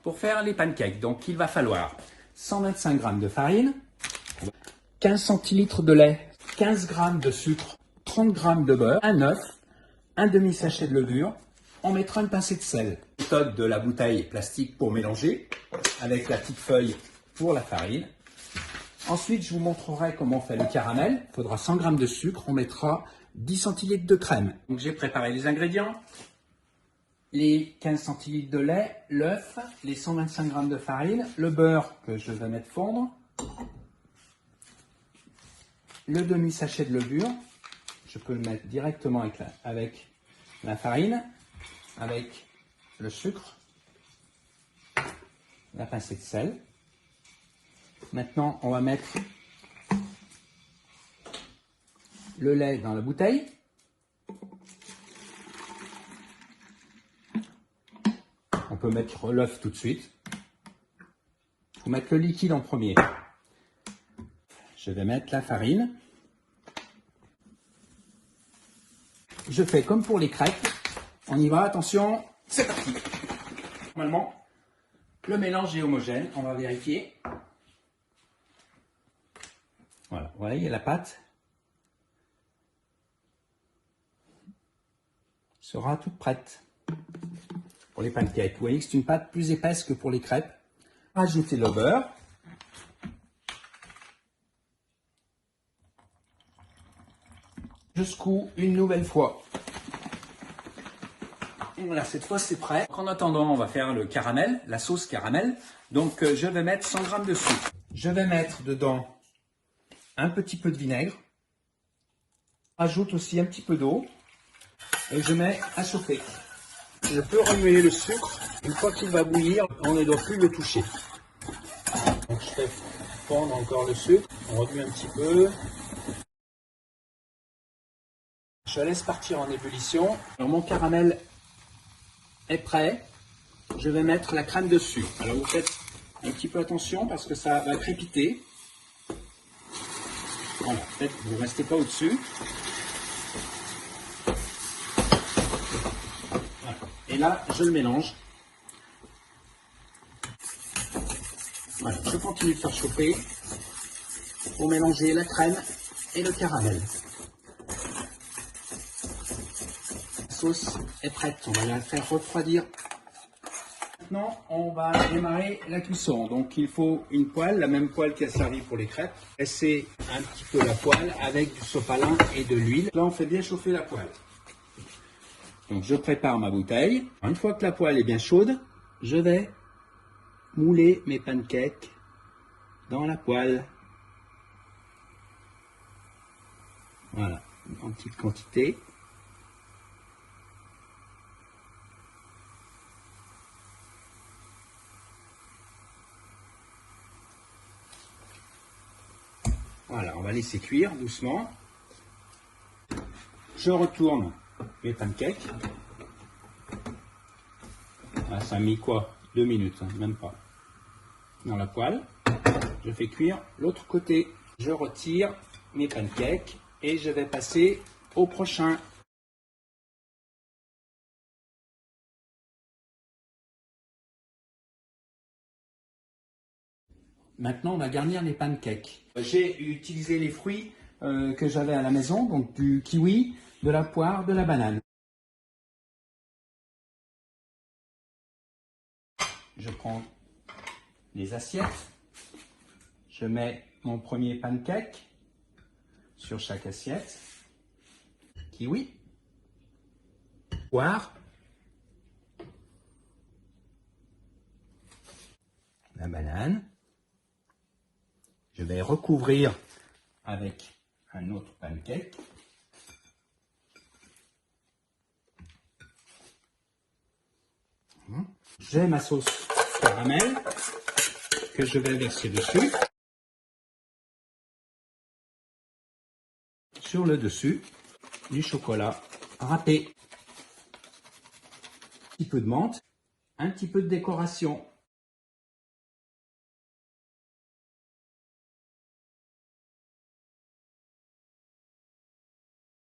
pour faire les pancakes. Donc il va falloir 125 g de farine, 15 centilitres de lait, 15 g de sucre, 30 g de beurre, un œuf, un demi-sachet de levure. On mettra une pincée de sel. Méthode de la bouteille plastique pour mélanger, avec la petite feuille pour la farine. Ensuite, je vous montrerai comment on fait le caramel. Il faudra 100 g de sucre, on mettra 10 centilitres de crème. Donc j'ai préparé les ingrédients. Les 15 centilitres de lait, l'œuf, les 125 g de farine, le beurre que je vais mettre fondre, le demi-sachet de levure, je peux le mettre directement avec la farine, avec le sucre, la pincée de sel. Maintenant, on va mettre le lait dans la bouteille. On peut mettre l'œuf tout de suite. Il faut mettre le liquide en premier. Je vais mettre la farine. Je fais comme pour les crêpes. On y va, attention, c'est parti. Normalement, le mélange est homogène. On va vérifier. Voilà, vous voyez la pâte sera toute prête pour les pancakes. Vous voyez que c'est une pâte plus épaisse que pour les crêpes. Ajoutez le beurre. Je secoue une nouvelle fois. Et voilà, cette fois c'est prêt. En attendant, on va faire le caramel, la sauce caramel. Donc je vais mettre 100 g de sucre. Je vais mettre dedans un petit peu de vinaigre. Ajoute aussi un petit peu d'eau. Et je mets à chauffer. Je peux remuer le sucre. Une fois qu'il va bouillir, on ne doit plus le toucher. Donc je fais fondre encore le sucre. On remue un petit peu. Je laisse partir en ébullition. Alors mon caramel est prêt. Je vais mettre la crème dessus. Alors vous faites un petit peu attention parce que ça va crépiter. Voilà, vous ne restez pas au-dessus. Voilà. Et là, je le mélange. Voilà, je continue de faire chauffer pour mélanger la crème et le caramel. La sauce est prête, on va la faire refroidir. Maintenant, on va démarrer la cuisson. Donc, il faut une poêle, la même poêle qui a servi pour les crêpes. Laissez un petit peu la poêle avec du sopalin et de l'huile. Là, on fait bien chauffer la poêle. Donc, je prépare ma bouteille. Une fois que la poêle est bien chaude, je vais mouler mes pancakes dans la poêle. Voilà, en petite quantité. Voilà, on va laisser cuire doucement. Je retourne mes pancakes. Ah, ça a mis quoi? 2 minutes, hein, même pas. Dans la poêle. Je fais cuire l'autre côté. Je retire mes pancakes et je vais passer au prochain. Maintenant, on va garnir les pancakes. J'ai utilisé les fruits que j'avais à la maison, donc du kiwi, de la poire, de la banane. Je prends les assiettes. Je mets mon premier pancake sur chaque assiette. Kiwi, poire, la banane. Je vais recouvrir avec un autre pancake. J'ai ma sauce caramel que je vais verser dessus. Sur le dessus, du chocolat râpé. Un petit peu de menthe, un petit peu de décoration.